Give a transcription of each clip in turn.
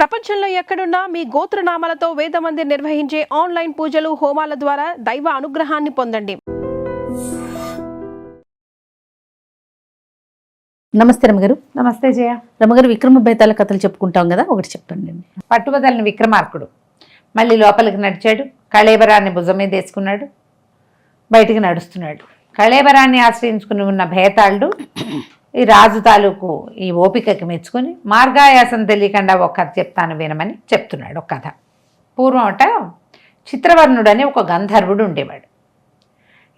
ప్రపంచంలో ఎక్కడున్నా మీ గోత్రనామాలతో వేదమందిర్ నిర్వహించే ఆన్లైన్ పూజలు హోమాల ద్వారా దైవ అనుగ్రహాన్ని పొందండి. నమస్తే రమగారు. నమస్తే జయ. రమగారు, విక్రమ బేతాల కథలు చెప్పుకుంటాం కదా, ఒకటి చెప్పండి. పట్టుబదలని విక్రమార్కుడు మళ్ళీ లోపలికి నడిచాడు. కళేబరాన్ని భుజం మీద వేసుకున్నాడు, బయటికి నడుస్తున్నాడు. కళేబరాన్ని ఆశ్రయించుకుని ఉన్న భేతాళుడు ఈ రాజు తాలూకు ఈ ఓపికకి మెచ్చుకొని మార్గాయాసం తెలియకుండా ఒక కథ చెప్తాను వినమని చెప్తున్నాడు. ఒక కథ. పూర్వం చిత్రవర్ణుడని ఒక గంధర్వుడు ఉండేవాడు.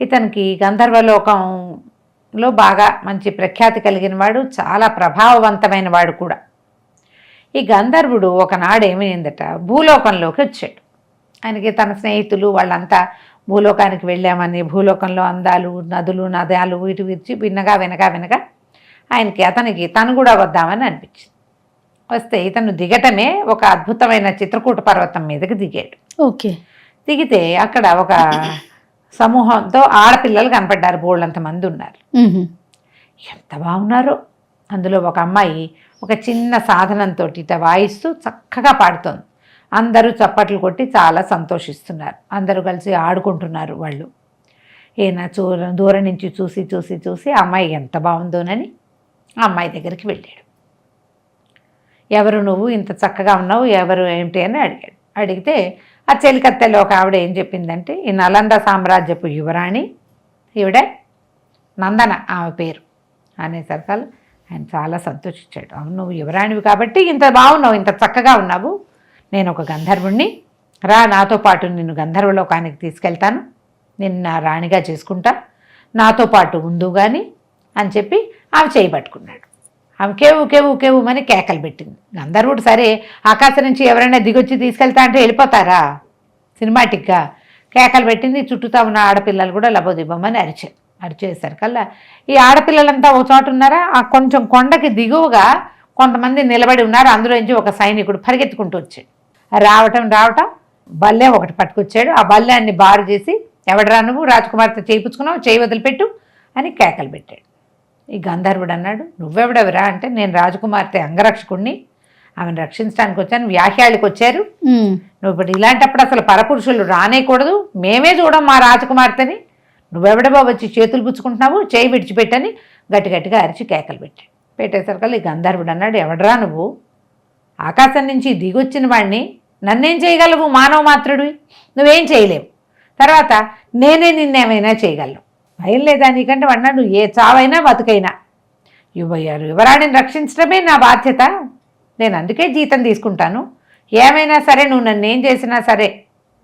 ఇతనికి గంధర్వలోకంలో బాగా మంచి ప్రఖ్యాతి కలిగిన వాడు, చాలా ప్రభావవంతమైన వాడు కూడా. ఈ గంధర్వుడు ఒకనాడు ఏమైందట, భూలోకంలోకి వచ్చాడు. ఆయనకి తన స్నేహితులు వాళ్ళంతా భూలోకానికి వెళ్ళామని, భూలోకంలో అందాలు, నదులు, నదాలు వీటి విరిచి వినగా అతనికి తను కూడా వద్దామని అనిపించింది. వస్తే ఇతను దిగటమే ఒక అద్భుతమైన చిత్రకూట పర్వతం మీదకి దిగాడు. ఓకే. దిగితే అక్కడ ఒక సమూహంతో ఆడపిల్లలు కనపడ్డారు. బోళ్ళంత మంది ఉన్నారు. ఎంత బాగున్నారో. అందులో ఒక అమ్మాయి ఒక చిన్న సాధనంతో ఇట వాయిస్తూ చక్కగా పాడుతోంది. అందరూ చప్పట్లు కొట్టి చాలా సంతోషిస్తున్నారు. అందరూ కలిసి ఆడుకుంటున్నారు. వాళ్ళు ఈయన దూరం నుంచి చూసి ఆ అమ్మాయి ఎంత బాగుందోనని ఆ అమ్మాయి దగ్గరికి వెళ్ళాడు. ఎవరు నువ్వు, ఇంత చక్కగా ఉన్నావు, ఎవరు ఏమిటి అని అడిగాడు. అడిగితే ఆ చెలికత్తెలో ఒక ఆవిడ ఏం చెప్పిందంటే, ఈ నలంద సామ్రాజ్యపు యువరాణి ఈవిడ నందన ఆమె పేరు అనేసరికల్ ఆయన చాలా సంతోషించాడు. అవును, నువ్వు యువరాణివి కాబట్టి ఇంత బాగున్నావు, ఇంత చక్కగా ఉన్నావు. నేను ఒక గంధర్వుణ్ణి, రా నాతో పాటు నిన్ను గంధర్వలోకానికి తీసుకెళ్తాను, నిన్ను నా రాణిగా చేసుకుంటా, నాతో పాటు ఉండు కానీ అని చెప్పి ఆమె చేయబట్టుకున్నాడు. ఆమె కేవు అని కేకలు పెట్టింది. గంధర్వుడు సరే, ఆకాశం నుంచి ఎవరైనా దిగొచ్చి తీసుకెళ్తా అంటే వెళ్ళిపోతారా, సినిమాటిక్గా కేకలు పెట్టింది. చుట్టూతా ఉన్న ఆడపిల్లలు కూడా లబోదిబ్బమని అరిచేసరికల్లా ఈ ఆడపిల్లలంతా ఒక చోట ఉన్నారా, ఆ కొంచెం కొండకి దిగువగా కొంతమంది నిలబడి ఉన్నారు. అందులో నుంచి ఒక సైనికుడు పరిగెత్తుకుంటూ వచ్చాడు. రావటం బల్లెం ఒకటి పట్టుకొచ్చాడు. ఆ బల్లెన్ని బారు చేసి, ఎవడరా నువ్వు, రాజకుమార్తె చేయించుకున్నావు, చేయి వదిలిపెట్టు అని కేకలు పెట్టాడు. ఈ గంధర్వుడు అన్నాడు, నువ్వెవడెవరా అంటే, నేను రాజకుమార్తె అంగరక్షకుణ్ణి, ఆమెను రక్షించడానికి వచ్చాను, వ్యాఖ్యాళ్ళకి వచ్చారు. నువ్వు ఇప్పుడు ఇలాంటప్పుడు అసలు పరపురుషులు రానేకూడదు, మేమే చూడం మా రాజకుమార్తెని, నువ్వెవడబో వచ్చి చేతులు పుచ్చుకుంటున్నావు, చేయి విడిచిపెట్టని గట్టిగా అరిచి కేకలు పెట్టేసరికి ఈ గంధర్వుడు అన్నాడు, ఎవడరా నువ్వు, ఆకాశం నుంచి దిగొచ్చిన వాడిని నన్నేం చేయగలవు, మానవ మాత్రుడివి, నువ్వేం చేయలేవు, తర్వాత నేనే నిన్నేమైనా చేయగలను, భయం లేదా నీకంటే అన్నాడు, ఏ చావైనా బతుకైనా యువరాణిని రక్షించడమే నా బాధ్యత, నేను అందుకే జీతం తీసుకుంటాను, ఏమైనా సరే నువ్వు నన్ను ఏం చేసినా సరే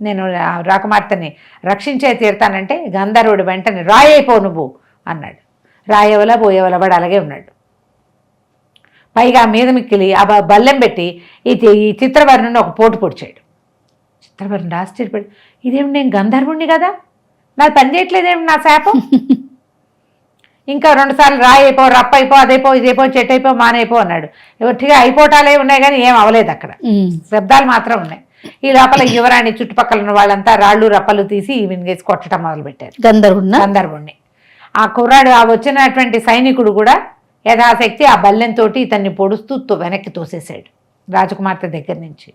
నేను రాకుమార్తెని రక్షించే తీరుతానంటే గంధర్వుడు వెంటనే రాయైపో నువ్వు అన్నాడు. రాయవల పోయేవల వాడు అలాగే ఉన్నాడు. పైగా మీద మిక్కిలి ఆ బల్లెం పెట్టి ఈ చిత్రవర్ణుని ఒక పోటు పొడిచాడు. చిత్రవర్ణుడు ఆశ్చర్యపడి, ఇదేమి నేను గంధర్వుణ్ణి కదా, నాకు పని చేయట్లేదేమి నా శాపం, ఇంకా 2 సార్లు రాయైపో, రప్పైపో, అదైపో, ఇదైపో, చెట్టైపో, మానైపో అన్నాడు. ఒట్టిగా అయిపోటాలే ఉన్నాయి కానీ ఏం అవలేదు, అక్కడ శబ్దాలు మాత్రం ఉన్నాయి. ఈ లోపల యువరాణి చుట్టుపక్కల ఉన్న వాళ్ళంతా రాళ్ళు రప్పలు తీసి ఈవినింగేసి కొట్టడం మొదలుపెట్టారు గంధర్వుణ్ణి. ఆ కుర్రాడు, ఆ వచ్చినటువంటి సైనికుడు కూడా యథాశక్తి ఆ బల్లెంతో ఇతన్ని పొడుస్తూ వెనక్కి తోసేశాడు రాజకుమార్తె దగ్గర నుంచి.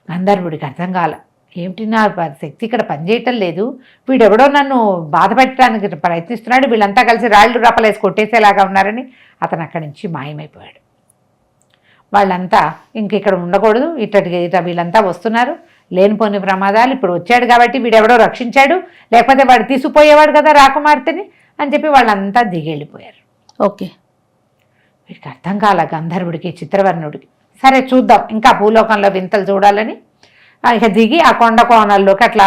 గంధర్వుడికి అర్థం కాల, ఏమిటి నా శక్తి ఇక్కడ పనిచేయటం లేదు, వీడెవడో నన్ను బాధ పెట్టడానికి ప్రయత్నిస్తున్నాడు, వీళ్ళంతా కలిసి రాళ్ళు రప్పలేసి కొట్టేసేలాగా ఉన్నారని అతను అక్కడి నుంచి మాయమైపోయాడు. వాళ్ళంతా ఇంక ఇక్కడ ఉండకూడదు, ఇట్ట వీళ్ళంతా వస్తున్నారు, లేనిపోని ప్రమాదాలు, ఇప్పుడు వచ్చాడు కాబట్టి వీడెవడో రక్షించాడు, లేకపోతే వాడు తీసుకుపోయేవాడు కదా రాకుమార్తెని అని చెప్పి వాళ్ళంతా దిగెళ్ళిపోయారు. ఓకే. వీడికి అర్థం కాల గంధర్వుడికి, చిత్రవర్ణుడికి. సరే చూద్దాం, ఇంకా భూలోకంలో వింతలు చూడాలని ఇక దిగి ఆ కొండ కోణాల్లోకి అట్లా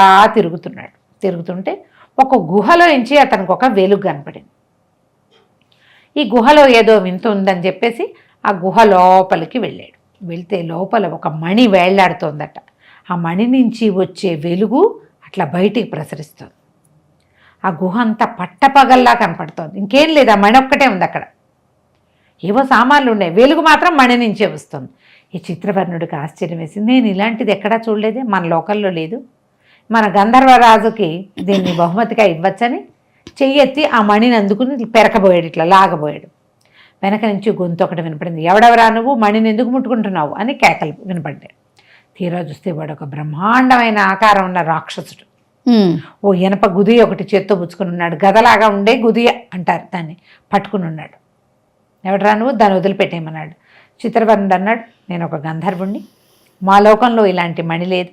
తిరుగుతుంటే ఒక గుహలో నుంచి అతనికి ఒక వెలుగు కనపడింది. ఈ గుహలో ఏదో వింత ఉందని చెప్పేసి ఆ గుహ లోపలికి వెళ్ళాడు. వెళ్తే లోపల ఒక మణి వేళ్లాడుతోందట. ఆ మణి నుంచి వచ్చే వెలుగు అట్లా బయటికి ప్రసరిస్తుంది. ఆ గుహ అంతా పట్టపగల్లా కనపడుతోంది. ఇంకేం లేదు, ఆ మణి ఒక్కటే ఉంది అక్కడ. ఏవో సామాన్లు ఉన్నాయి, వెలుగు మాత్రం మణి నుంచే వస్తుంది. ఈ చిత్రవర్ణుడికి ఆశ్చర్యం వేసింది, నేను ఇలాంటిది ఎక్కడా చూడలేదే, మన లోకల్లో లేదు, మన గంధర్వరాజుకి దీన్ని బహుమతిగా ఇవ్వచ్చని చెయ్యెత్తి ఆ మణిని అందుకుని పెరకబోయాడు, ఇట్లా లాగబోయాడు. వెనక నుంచి గొంతు ఒకటి వినపడింది, ఎవడెవరా నువ్వు, మణిని ఎందుకు ముట్టుకుంటున్నావు అని కేకలు వినపడ్డాయి. తీరా చూస్తే వాడు ఒక బ్రహ్మాండమైన ఆకారం ఉన్న రాక్షసుడు. ఉమ్. ఓ ఇనప గుది ఒకటి చేత్తో పుచ్చుకుని ఉన్నాడు. గదలాగా ఉండే గుదియ అంటారు దాన్ని, పట్టుకుని ఉన్నాడు. ఎవడరా నువ్వు, దాన్ని వదిలిపెట్టేయమన్నాడు. చిత్రవర్ణుడు అన్నాడు, నేను ఒక గంధర్వుణ్ణి, మా లోకంలో ఇలాంటి మణి లేదు,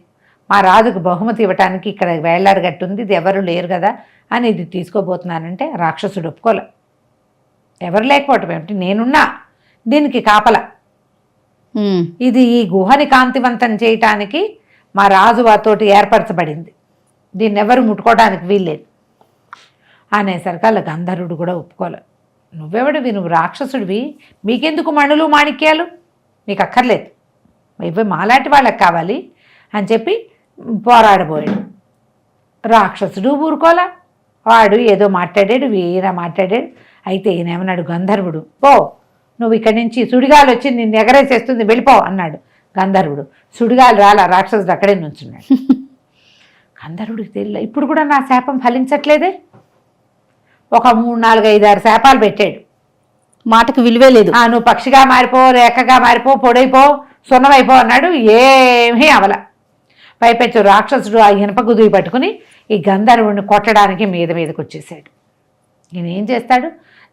మా రాజుకు బహుమతి ఇవ్వటానికి ఇక్కడ వేళ్లాడగట్టుంది, ఇది ఎవరు లేరు కదా అని ఇది తీసుకోబోతున్నానంటే రాక్షసుడు ఒప్పుకోలే. ఎవరు లేకపోవటం ఏమిటి, నేనున్నా దీనికి కాపల, ఉమ్. ఇది ఈ గుహని కాంతివంతం చేయటానికి మా రాజు వాతోటి ఏర్పరచబడింది, దీన్ని ఎవరు ముట్టుకోవడానికి వీల్లేదు అనేసరికి అలా గంధర్వుడు కూడా ఒప్పుకోలే. నువ్వెవడివి, నువ్వు రాక్షసుడివి, మీకెందుకు మణులు మాణిక్యాలు, మీకు అక్కర్లేదు, ఇవి మాలాంటి వాళ్ళకి కావాలి అని చెప్పి పోరాడబోయాడు. రాక్షసుడు ఊరుకోలా, వాడు ఏదో మాట్లాడాడు, వీర మాట్లాడాడు. అయితే ఈయనేమన్నాడు, గంధర్వుడు పో, నువ్వు ఇక్కడి నుంచి సుడిగాలు వచ్చి నిన్ను ఎగరేసేస్తుంది, వెళ్ళిపో అన్నాడు. గంధర్వుడు సుడిగాలు రాలా, రాక్షసుడు అక్కడే నుంచున్నాడు. గంధర్వుడికి తెలియదు, ఇప్పుడు కూడా నా శాపం ఫలించట్లేదే. ఒక 3, 4, 5, 6 శాపాలు పెట్టాడు. మాటకు విలువే లేదు. నువ్వు పక్షిగా మారిపో, రేఖగా మారిపో, పొడైపో, సున్నమైపో అన్నాడు. ఏమీ అవల. పైపెచ్చు రాక్షసుడు ఆ ఇనప గుదువి పట్టుకుని ఈ గంధర్వుడిని కొట్టడానికి మీదకి వచ్చేసాడు. ఈయన ఏం చేస్తాడు,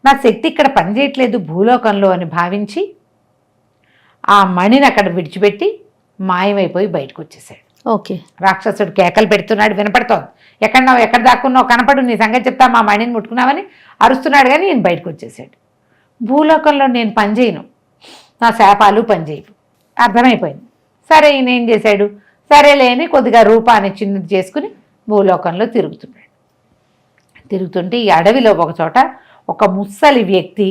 నా శక్తి ఇక్కడ పనిచేయట్లేదు భూలోకంలో అని భావించి ఆ మణిని అక్కడ విడిచిపెట్టి మాయమైపోయి బయటకు వచ్చేసాడు. ఓకే. రాక్షసుడు కేకలు పెడుతున్నాడు, వినపడుతోంది. ఎక్కడ దాక్కున్నావు, కనపడు, నీ సంగతి చెప్తా, మా మణిని ముట్టుకున్నావని అరుస్తున్నాడు. కానీ ఈయన బయటకు వచ్చేసాడు. భూలోకంలో నేను పనిచేయను, నా శాపాలు పనిచేయవు, అర్థమైపోయింది. సరే ఈయన ఏం చేశాడు, సరేలేని కొద్దిగా రూపాన్ని చిన్నది చేసుకుని భూలోకంలో తిరుగుతున్నాడు. తిరుగుతుంటే ఈ అడవిలో ఒక చోట ఒక ముసలి వ్యక్తి,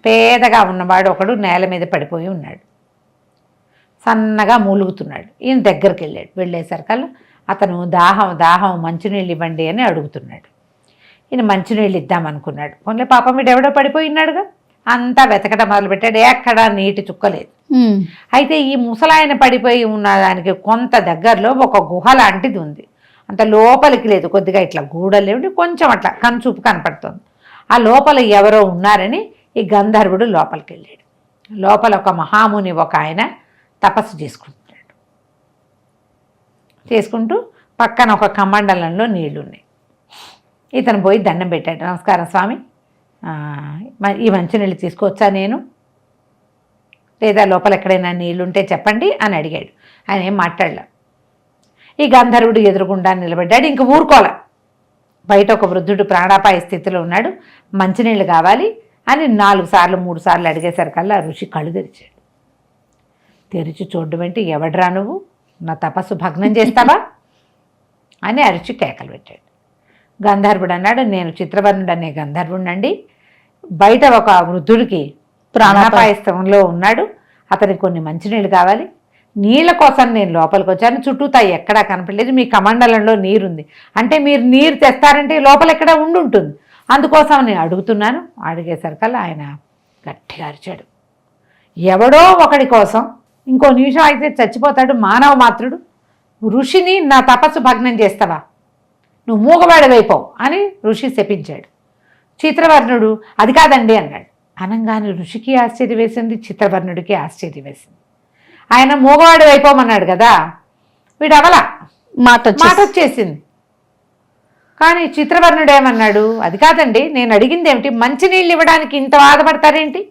పేదగా ఉన్నవాడు ఒకడు నేల మీద పడిపోయి ఉన్నాడు, సన్నగా మూలుగుతున్నాడు. ఈయన దగ్గరికి వెళ్ళాడు. వెళ్ళేసరికల్లా అతను దాహం మంచినీళ్ళు ఇవ్వండి అని అడుగుతున్నాడు. ఈయన మంచినీళ్ళు ఇద్దామనుకున్నాడు. పోన్లే పాపం వీడు ఎవడో పడిపోయి ఉన్నాడుగా, అంతా వెతకడం మొదలుపెట్టాడు. ఎక్కడా నీటి చుక్కలేదు. అయితే ఈ ముసలాయన పడిపోయి ఉన్న దానికి కొంత దగ్గరలో ఒక గుహ లాంటిది ఉంది. అంత లోపలికి లేదు, కొద్దిగా ఇట్లా గూడలేమిటి, కొంచెం అట్లా కనుచూపు కనపడుతుంది. ఆ లోపల ఎవరో ఉన్నారని ఈ గంధర్వుడు లోపలికి వెళ్ళాడు. లోపల ఒక మహాముని ఒక ఆయన తపస్సు చేసుకుంటూ పక్కన ఒక కమండలంలో నీళ్లున్నాయి. ఇతను పోయి దండం పెట్టాడు. నమస్కారం స్వామి, ఈ మంచినీళ్ళు తీసుకోవచ్చా నేను, లేదా లోపల ఎక్కడైనా నీళ్ళుంటే చెప్పండి అని అడిగాడు. ఆయన ఏం మాట్లాడలే. ఈ గంధర్వుడు ఎదురుగుండా నిలబడ్డాడు. ఇంక ఊరుకోలే. బయట ఒక వృద్ధుడు ప్రాణాపాయ స్థితిలో ఉన్నాడు, మంచినీళ్ళు కావాలి అని 4 సార్లు 3 సార్లు అడిగేసరికల్లా ఋషి కళ్ళు తెరిచాడు. తెరిచి చూడడం ఏంటి, ఎవడ్రా నువ్వు, నా తపస్సు భగ్నం చేస్తావా అని అరిచి కేకలు పెట్టాడు. గంధర్వుడు అన్నాడు, నేను చిత్రవర్ణుడు అనే గంధర్వుడినండి. బయట ఒక వృద్ధుడికి ప్రాణాపాయస్థంలో ఉన్నాడు, అతనికి కొన్ని మంచినీళ్ళు కావాలి, నీళ్ళ కోసం నేను లోపలికి వచ్చాను. చుట్టూతా ఎక్కడా కనపడలేదు, మీ కమండలంలో నీరుంది, అంటే మీరు నీరు తెస్తారంటే లోపల ఎక్కడ ఉంటుంది, అందుకోసం నేను అడుగుతున్నాను. అడిగేసరికల్లా ఆయన గట్టిగా అరిచాడు, ఎవడో ఒకడి కోసం ఇంకో నిమిషం అయితే చచ్చిపోతాడు మానవ మాత్రుడు, ఋషిని నా తపస్సు భగ్నం చేస్తావా, నువ్వు మూగవాడివైపోవు అని ఋషి శపించాడు. చిత్రవర్ణుడు అది కాదండి అన్నాడు. అనగానే ఋషికి ఆశ్చర్యం వేసింది, చిత్రవర్ణుడికి ఆశ్చర్యం వేసింది. ఆయన మూగవాడు అయిపోమన్నాడు కదా, వీడు అవలా మాట వచ్చేసింది. కానీ చిత్రవర్ణుడు ఏమన్నాడు, అది కాదండి, నేను అడిగింది ఏమిటి, మంచినీళ్ళు ఇవ్వడానికి ఇంత బాధపడతారేంటి,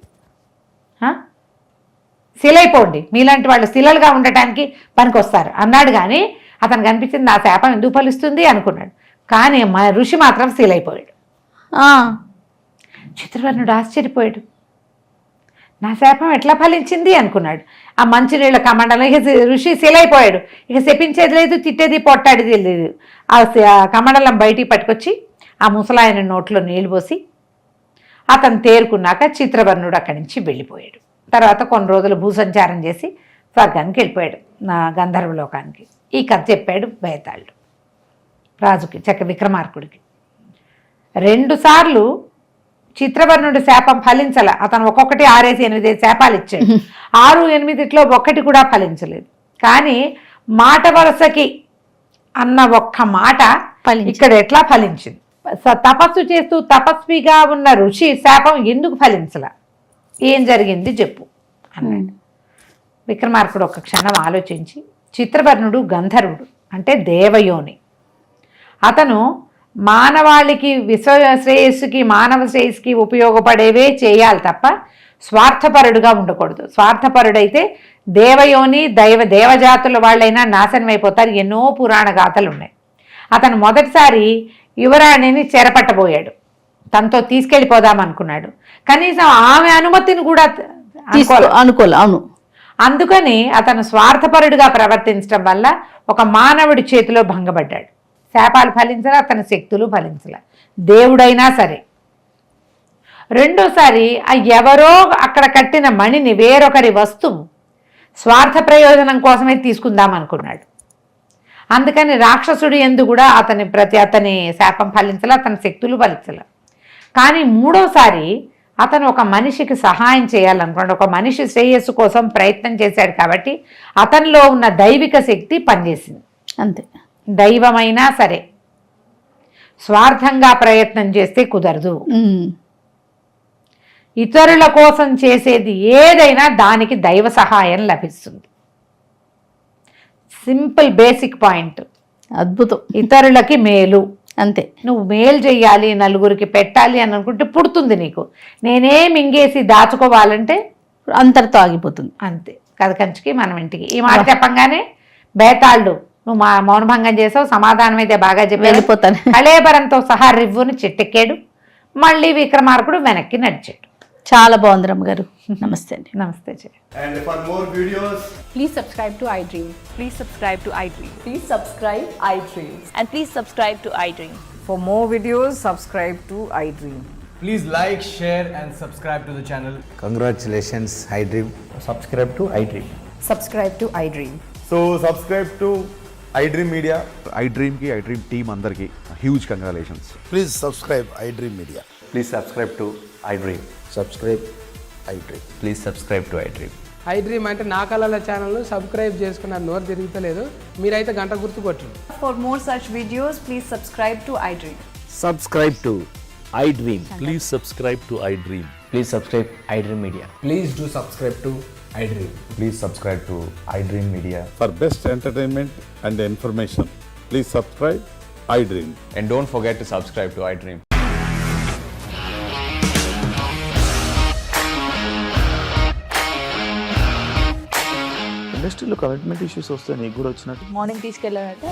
శిలైపోండి, మీలాంటి వాళ్ళు శిలలుగా ఉండటానికి పనికొస్తారు అన్నాడు. కానీ అతనికి అనిపించింది నా శాపం ఎందుకు ఫలిస్తుంది అనుకున్నాడు. కానీ మా ఋషి మాత్రం శిలైపోయాడు. చిత్రవర్ణుడు ఆశ్చర్యపోయాడు, నా శాపం ఎట్లా ఫలించింది అనుకున్నాడు. ఆ మంచినీళ్ళ కమండలం ఇక ఋషి శిలైపోయాడు. ఇక శపించేది లేదు, తిట్టేది పొట్టాడేది లేదు. ఆ కమండలం బయటికి పట్టుకొచ్చి ఆ ముసలాయన నోట్లో నీళ్లు పోసి అతను తేరుకున్నాక చిత్రవర్ణుడు అక్కడి నుంచి వెళ్ళిపోయాడు. తర్వాత కొన్ని రోజులు భూసంచారం చేసి స్వర్గానికి వెళ్ళిపోయాడు, నా గంధర్వలోకానికి. ఈ కథ చెప్పాడు బేతాళుడు రాజుకి, విక్రమార్కుడికి. 2 సార్లు చిత్రవర్ణుడి శాపం ఫలించల. అతను ఒక్కొక్కటి 6, 8 శాపాలు ఇచ్చాడు. 6, 8 ఒక్కటి కూడా ఫలించలేదు. కానీ మాట వరసకి అన్న ఒక్క మాట ఇక్కడ ఎట్లా ఫలించింది. తపస్సు చేస్తూ తపస్విగా ఉన్న ఋషి శాపం ఎందుకు ఫలించల, ఏం జరిగింది చెప్పు అన్నాడు. విక్రమార్కుడు ఒక క్షణం ఆలోచించి చిత్రవర్ణుడు గంధర్వుడు అంటే దేవయోని. అతను మానవాళికి విశ్వశ్రేయస్సుకి మానవ శ్రేయస్సుకి ఉపయోగపడేవే చేయాలి తప్ప స్వార్థపరుడుగా ఉండకూడదు. స్వార్థపరుడైతే దేవయోని దేవజాతుల వాళ్ళైనా నాశనం అయిపోతారు. ఎన్నో పురాణ గాథలు ఉన్నాయి. అతను మొదటిసారి యువరాణిని చెరపట్టబోయాడు, తనతో తీసుకెళ్ళిపోదాం అనుకున్నాడు. కనీసం ఆమె అనుమతిని కూడా అనుకోలే. అవును. అందుకని అతను స్వార్థపరుడుగా ప్రవర్తించడం వల్ల ఒక మానవుడి చేతిలో భంగపడ్డాడు. శాపాలు ఫలించలే, అతని శక్తులు ఫలించలే, దేవుడైనా సరే. రెండోసారి ఆ ఎవరో అక్కడ కట్టిన మణిని వేరొకరి వస్తువు స్వార్థ ప్రయోజనం కోసమే తీసుకుందాం అనుకున్నాడు. అందుకని రాక్షసుడి యందు కూడా అతని శాపం ఫలించలే, అతని శక్తులు ఫలించలే. కానీ మూడోసారి అతను ఒక మనిషికి సహాయం చేయాలనుకున్నాడు, ఒక మనిషి శ్రేయస్సు కోసం ప్రయత్నం చేశాడు. కాబట్టి అతనిలో ఉన్న దైవిక శక్తి పనిచేసింది. అంతే. దైవమైనా సరే స్వార్థంగా ప్రయత్నం చేస్తే కుదరదు. ఇతరుల కోసం చేసేది ఏదైనా దానికి దైవ సహాయం లభిస్తుంది. Simple basic point. అద్భుతం. ఇతరులకి మేలు. అంతే. నువ్వు మేలు చెయ్యాలి, నలుగురికి పెట్టాలి అని అనుకుంటే పుడుతుంది నీకు. నేనే మింగేసి దాచుకోవాలంటే అంతటితో ఆగిపోతుంది. అంతే. కథకంచికి మనం ఇంటికి. ఈ మాట చెప్పంగానే బేతాళుడు నువ్వు మౌనభంగం చేసావు, సమాధానం అయితే బాగా చెప్పి వెళ్ళిపోతాను. కళేబరంతో సహా రివ్వుని చెట్టెక్కాడు. మళ్ళీ విక్రమార్కుడు వెనక్కి నడిచాడు. చాలా బాగుంది రమ్మగారు. నమస్తే అండి. నమస్తే. And for more videos, Please subscribe to iDream. Please subscribe to iDream. Please subscribe iDream. And please subscribe to iDream. For more videos, subscribe to iDream. please like, share, and subscribe to the channel. Congratulations, iDream. Subscribe to iDream. Subscribe to iDream. So subscribe to iDream Media. iDream ki iDream team andarki huge congratulations. Please subscribe iDream Media. Please subscribe to iDream. Subscribe iDream. Please subscribe to iDream. iDream అంటే నా కళల ఛానల్ను subscribe చేసుకున్నారు, నోరు తిరుగుతలేదు. మీరైతే గంట గుర్తు కొట్టండి. For more such videos, please subscribe to iDream. Subscribe to iDream. Please subscribe to iDream. Please subscribe iDream Media. Please do subscribe to iDream. Please subscribe to iDream Media. For best entertainment and information, please subscribe iDream. And don't forget to subscribe to iDream. ఇండస్ట్రీలో commitment issues వస్తే నీకు కూడా వచ్చినట్టు morning తీసుకెళ్ళారంటే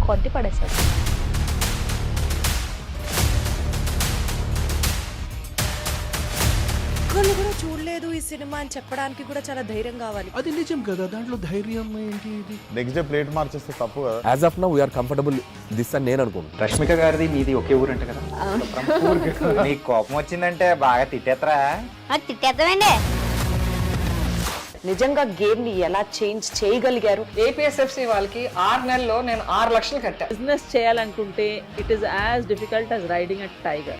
కొట్టి పడేశారు. ఒక్కళ్ళు కూడా చూడలేదు ఈ సినిమా అని చెప్పడానికి కూడా చాలా ధైర్యం కావాలి. అది నిజం కదా, దాంట్లో ధైర్యం ఏంటి? ఇది నెక్స్ట్ డే ప్లేట్ మార్చేస్తే తప్పు కదా. As of now we're comfortable this అని నేను అనుకుంటున్నాను. రష్మిక గారిది మీది ఒకే ఊరు అంట కదా? నీకు కోపం వచ్చిందంటే బాగా తిట్టేత్తరా? తిట్టేద్దామండి. నిజంగా గేమ్ ని ఎలా చేంజ్ చేయగలిగారు? ఏపీఎస్ఎఫ్సి వాళ్ళకి 6 నెలల్లో నేను 6 లక్షలు కట్టా. బిజినెస్ చేయాలనుకుంటే it is as difficult as riding a tiger.